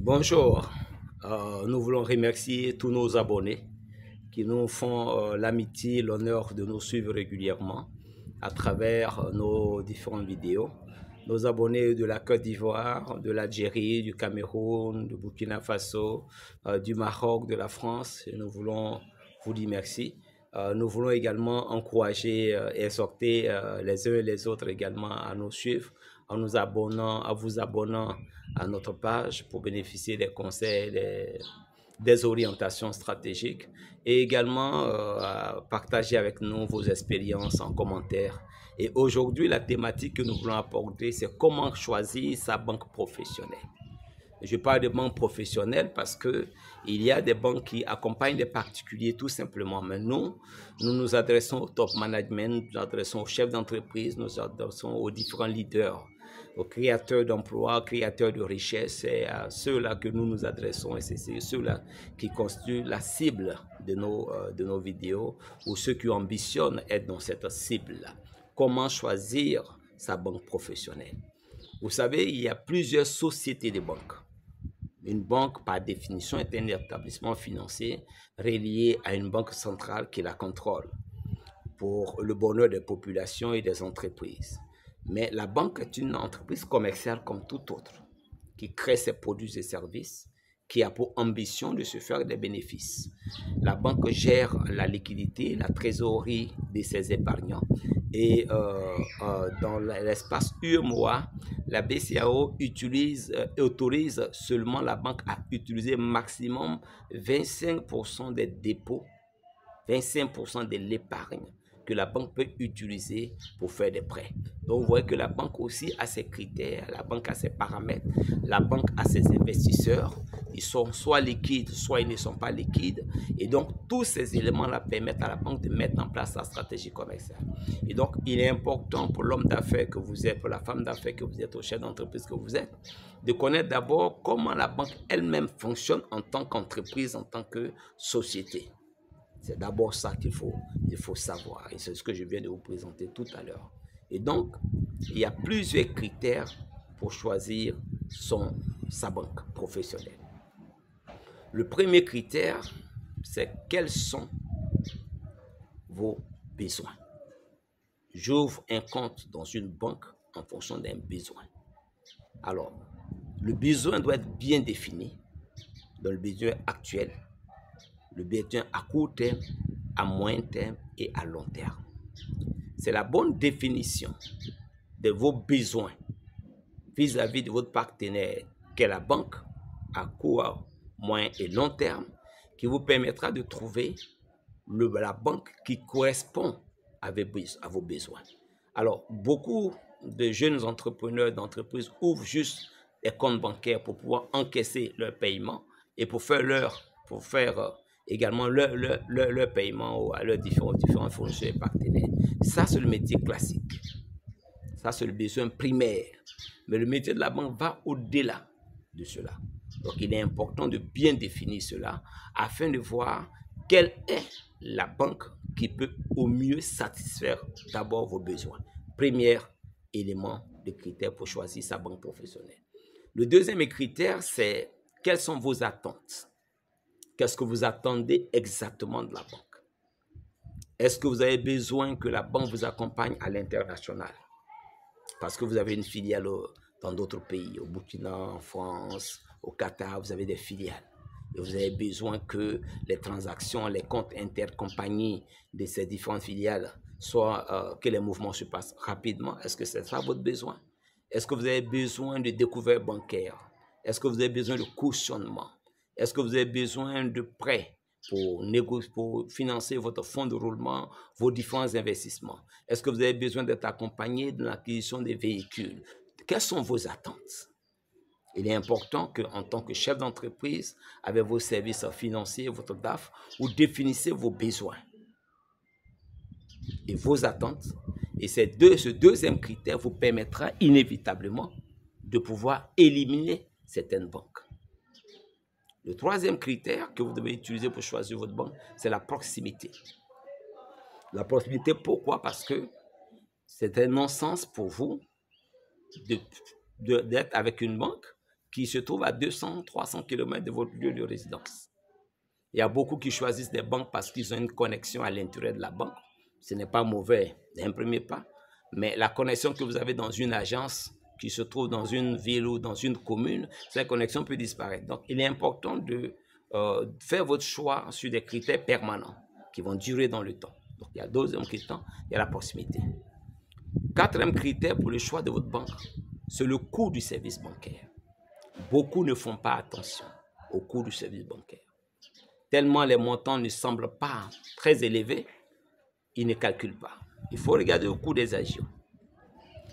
Bonjour. Nous voulons remercier tous nos abonnés qui nous font l'amitié, l'honneur de nous suivre régulièrement à travers nos différentes vidéos. Nos abonnés de la Côte d'Ivoire, de l'Algérie, du Cameroun, du Burkina Faso, du Maroc, de la France, et nous voulons vous dire merci. Nous voulons également encourager et exhorter les uns et les autres également à nous suivre en nous abonnant, à vous abonnant à notre page pour bénéficier des conseils, des orientations stratégiques et également partager avec nous vos expériences en commentaire. Et aujourd'hui, la thématique que nous voulons aborder, c'est comment choisir sa banque professionnelle. Je parle de banque professionnelle parce que il y a des banques qui accompagnent les particuliers tout simplement. Mais nous nous adressons au top management, nous nous adressons aux chefs d'entreprise, nous nous adressons aux différents leaders, aux créateurs d'emplois, créateurs de richesses. C'est à ceux-là que nous nous adressons et c'est ceux-là qui constituent la cible de nos vidéos ou ceux qui ambitionnent être dans cette cible-là. Comment choisir sa banque professionnelle? Vous savez, il y a plusieurs sociétés de banques. Une banque, par définition, est un établissement financier relié à une banque centrale qui la contrôle pour le bonheur des populations et des entreprises. Mais la banque est une entreprise commerciale comme toute autre, qui crée ses produits et services, qui a pour ambition de se faire des bénéfices. La banque gère la liquidité, la trésorerie de ses épargnants. Et dans l'espace UEMOA, la BCAO autorise seulement la banque à utiliser maximum 25% des dépôts, 25% de l'épargne que la banque peut utiliser pour faire des prêts. Donc, vous voyez que la banque aussi a ses critères, la banque a ses paramètres, la banque a ses investisseurs. Ils sont soit liquides, soit ils ne sont pas liquides. Et donc, tous ces éléments-là permettent à la banque de mettre en place sa stratégie commerciale. Et donc, il est important pour l'homme d'affaires que vous êtes, pour la femme d'affaires que vous êtes, au chef d'entreprise que vous êtes, de connaître d'abord comment la banque elle-même fonctionne en tant qu'entreprise, en tant que société. C'est d'abord ça qu'il faut savoir. Et c'est ce que je viens de vous présenter tout à l'heure. Et donc, il y a plusieurs critères pour choisir sa banque professionnelle. Le premier critère, c'est quels sont vos besoins. J'ouvre un compte dans une banque en fonction d'un besoin. Alors, le besoin doit être bien défini dans le besoin actuel, le besoin à court terme, à moyen terme et à long terme. C'est la bonne définition de vos besoins vis-à-vis de votre partenaire, qu'est la banque, à court, moyen et long terme, qui vous permettra de trouver la banque qui correspond à vos besoins. Alors, beaucoup de jeunes entrepreneurs d'entreprises ouvrent juste des comptes bancaires pour pouvoir encaisser leur paiement et pour faire également leur paiement à leurs différents fournisseurs et partenaires. Ça, c'est le métier classique. Ça, c'est le besoin primaire. Mais le métier de la banque va au-delà de cela. Donc, il est important de bien définir cela afin de voir quelle est la banque qui peut au mieux satisfaire d'abord vos besoins. Premier élément de critère pour choisir sa banque professionnelle. Le deuxième critère, c'est quelles sont vos attentes. Qu'est-ce que vous attendez exactement de la banque? Est-ce que vous avez besoin que la banque vous accompagne à l'international? Parce que vous avez une filiale dans d'autres pays, au Burkina, en France, au Qatar, vous avez des filiales. Et vous avez besoin que les transactions, les comptes intercompagnies de ces différentes filiales soient, que les mouvements se passent rapidement. Est-ce que c'est ça votre besoin? Est-ce que vous avez besoin de découvertes bancaires? Est-ce que vous avez besoin de cautionnement? Est-ce que vous avez besoin de prêts pour financer votre fonds de roulement, vos différents investissements? Est-ce que vous avez besoin d'être accompagné dans l'acquisition des véhicules? Quelles sont vos attentes? Il est important qu'en tant que chef d'entreprise, avec vos services financiers, votre DAF, vous définissez vos besoins et vos attentes. Et ce deuxième critère vous permettra inévitablement de pouvoir éliminer certaines banques. Le troisième critère que vous devez utiliser pour choisir votre banque, c'est la proximité. La proximité, pourquoi? Parce que c'est un non-sens pour vous d'être avec une banque qui se trouvent à 200-300 km de votre lieu de résidence. Il y a beaucoup qui choisissent des banques parce qu'ils ont une connexion à l'intérieur de la banque. Ce n'est pas mauvais d'un premier pas, mais la connexion que vous avez dans une agence qui se trouve dans une ville ou dans une commune, cette connexion peut disparaître. Donc, il est important de faire votre choix sur des critères permanents qui vont durer dans le temps. Donc, il y a deuxième critère, il y a la proximité. Quatrième critère pour le choix de votre banque, c'est le coût du service bancaire. Beaucoup ne font pas attention au coût du service bancaire. Tellement les montants ne semblent pas très élevés, ils ne calculent pas. Il faut regarder le coût des agios.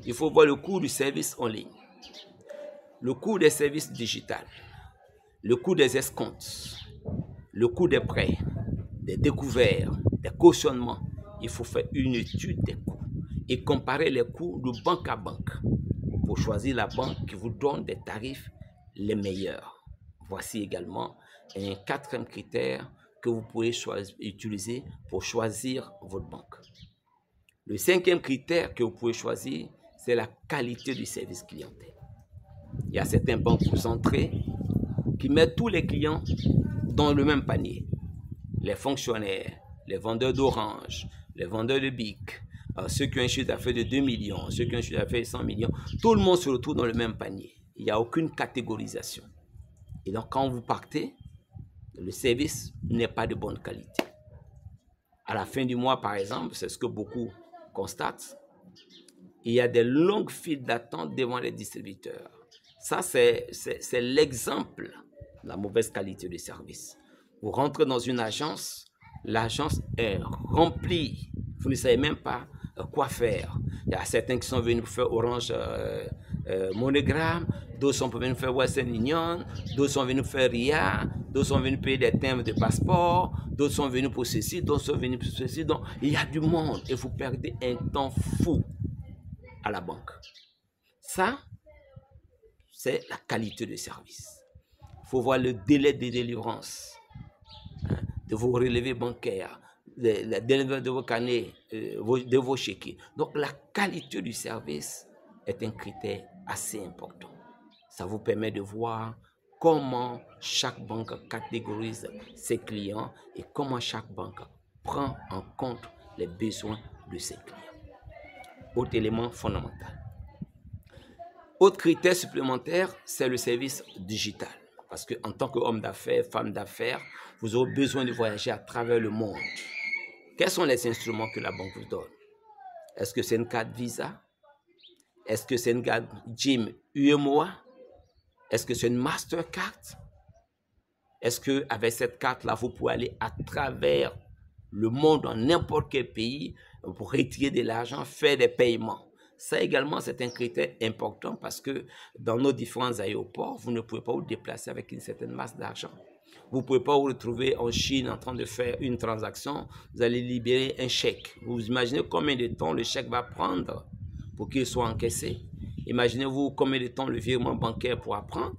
Il faut voir le coût du service en ligne, le coût des services digitaux, le coût des escomptes, le coût des prêts, des découverts, des cautionnements. Il faut faire une étude des coûts et comparer les coûts de banque à banque pour choisir la banque qui vous donne des tarifs les meilleurs. Voici également un quatrième critère que vous pouvez utiliser pour choisir votre banque. Le cinquième critère que vous pouvez choisir, c'est la qualité du service clientèle. Il y a certaines banques concentrées qui mettent tous les clients dans le même panier. Les fonctionnaires, les vendeurs d'Orange, les vendeurs de BIC, ceux qui ont un chiffre d'affaires de 2 millions, ceux qui ont un chiffre d'affaires de 100 millions, tout le monde se retrouve dans le même panier. Il n'y a aucune catégorisation. Et donc, quand vous partez, le service n'est pas de bonne qualité. À la fin du mois, par exemple, c'est ce que beaucoup constatent, il y a des longues files d'attente devant les distributeurs. Ça, c'est l'exemple de la mauvaise qualité du service. Vous rentrez dans une agence, l'agence est remplie. Vous ne savez même pas quoi faire. Il y a certains qui sont venus pour faire Orange Monogram, d'autres sont venus faire Western Union, d'autres sont venus faire RIA, d'autres sont venus payer des timbres de passeport, d'autres sont venus pour ceci, d'autres sont venus pour ceci. Donc, il y a du monde et vous perdez un temps fou à la banque. Ça, c'est la qualité de service. Il faut voir le délai de délivrance de vos relevés bancaires, le délai de vos carnets, de vos chéquiers. Donc, la qualité du service est un critère assez important. Ça vous permet de voir comment chaque banque catégorise ses clients et comment chaque banque prend en compte les besoins de ses clients. Autre élément fondamental. Autre critère supplémentaire, c'est le service digital. Parce qu'en tant qu'homme d'affaires, femme d'affaires, vous aurez besoin de voyager à travers le monde. Quels sont les instruments que la banque vous donne? Est-ce que c'est une carte Visa? Est-ce que c'est une carte JIM UEMOA? Est-ce que c'est une Mastercard? Est-ce qu'avec cette carte-là, vous pouvez aller à travers le monde, dans n'importe quel pays, pour retirer de l'argent, faire des paiements? Ça également, c'est un critère important parce que dans nos différents aéroports, vous ne pouvez pas vous déplacer avec une certaine masse d'argent. Vous ne pouvez pas vous retrouver en Chine en train de faire une transaction. Vous allez libérer un chèque. Vous imaginez combien de temps le chèque va prendre pour qu'il soit encaissé? Imaginez-vous combien de temps le virement bancaire pourra prendre.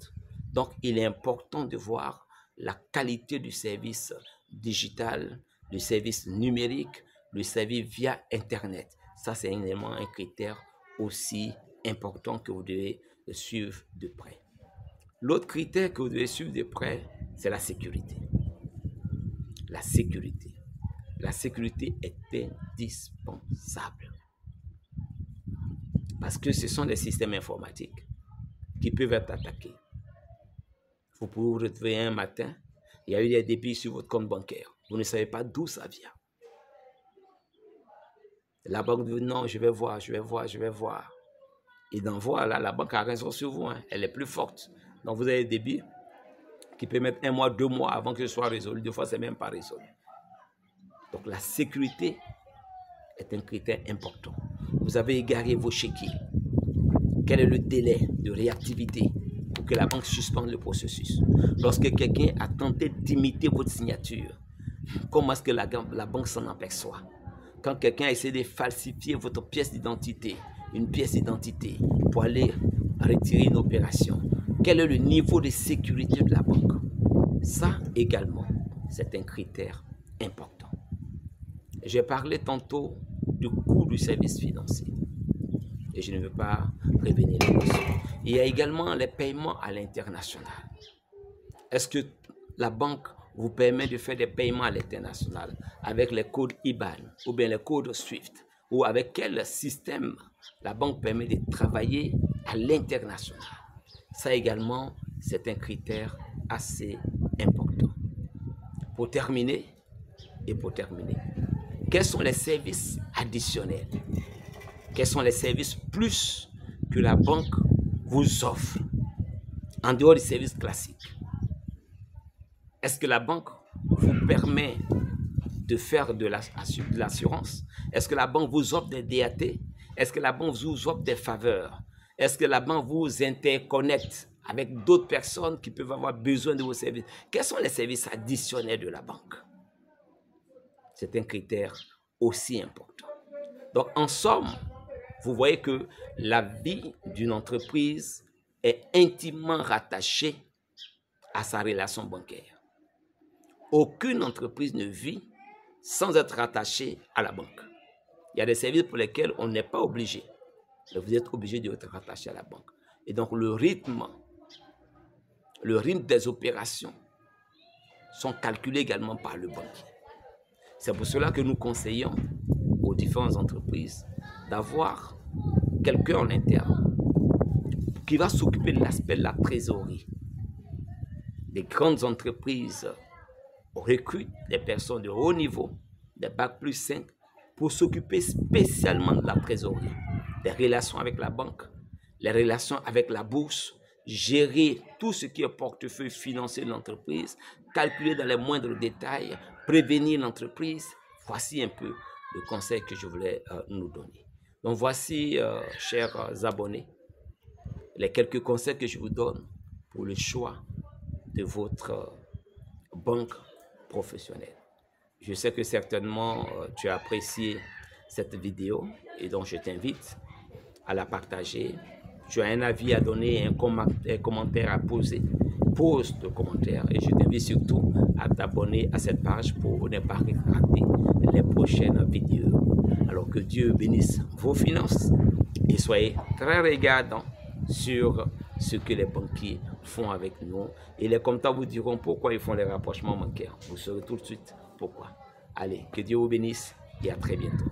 Donc, il est important de voir la qualité du service digital, le service numérique, le service via Internet. Ça, c'est un élément, un critère aussi important que vous devez suivre de près. L'autre critère que vous devez suivre de près, c'est la sécurité. La sécurité. La sécurité est indispensable. Parce que ce sont des systèmes informatiques qui peuvent être attaqués. Vous pouvez vous retrouver un matin, il y a eu des débits sur votre compte bancaire. Vous ne savez pas d'où ça vient. La banque dit non, je vais voir. Et dans voir, là, la banque a raison sur vous. Elle est plus forte. Donc, vous avez des débits qui peuvent mettre 1 mois, 2 mois avant que ce soit résolu. Des fois, ce n'est même pas résolu. Donc, la sécurité est un critère important. Vous avez égaré vos chéquiers. Quel est le délai de réactivité pour que la banque suspende le processus? Lorsque quelqu'un a tenté d'imiter votre signature, comment est-ce que la banque s'en aperçoit? Quand quelqu'un a essayé de falsifier votre pièce d'identité, une pièce d'identité, pour aller retirer une opération, quel est le niveau de sécurité de la banque? Ça également, c'est un critère important. J'ai parlé tantôt du coût du service financier. et je ne veux pas revenir là-dessus. Il y a également les paiements à l'international. Est-ce que la banque vous permet de faire des paiements à l'international avec les codes IBAN ou bien les codes SWIFT, ou avec quel système la banque permet de travailler à l'international? Ça également, c'est un critère assez important. Pour terminer, quels sont les services additionnels? Quels sont les services plus que la banque vous offre en dehors des services classiques? Est-ce que la banque vous permet de faire de l'assurance? Est-ce que la banque vous offre des DAT? Est-ce que la banque vous offre des faveurs? Est-ce que la banque vous interconnecte avec d'autres personnes qui peuvent avoir besoin de vos services? Quels sont les services additionnels de la banque? C'est un critère aussi important. Donc, en somme, vous voyez que la vie d'une entreprise est intimement rattachée à sa relation bancaire. Aucune entreprise ne vit sans être rattachée à la banque. Il y a des services pour lesquels on n'est pas obligé, mais vous êtes obligé d'être rattaché à la banque. Et donc, le rythme des opérations sont calculés également par le banquier. C'est pour cela que nous conseillons aux différentes entreprises d'avoir quelqu'un en interne qui va s'occuper de l'aspect de la trésorerie. Les grandes entreprises recrutent des personnes de haut niveau, des Bac+5, pour s'occuper spécialement de la trésorerie, des relations avec la banque, les relations avec la bourse, gérer tout ce qui est portefeuille financier de l'entreprise, calculer dans les moindres détails, prévenir l'entreprise. Voici un peu le conseil que je voulais nous donner. Donc voici, chers abonnés, les quelques conseils que je vous donne pour le choix de votre banque professionnelle. Je sais que certainement tu as apprécié cette vidéo et donc je t'invite à la partager. Tu as un avis à donner, un commentaire à poser, pose ton commentaire et je t'invite surtout à t'abonner à cette page pour ne pas rater les prochaines vidéos. Alors que Dieu bénisse vos finances et soyez très regardants sur ce que les banquiers font avec nous. Et les comptables vous diront pourquoi ils font les rapprochements bancaires. Vous saurez tout de suite pourquoi. Allez, que Dieu vous bénisse et à très bientôt.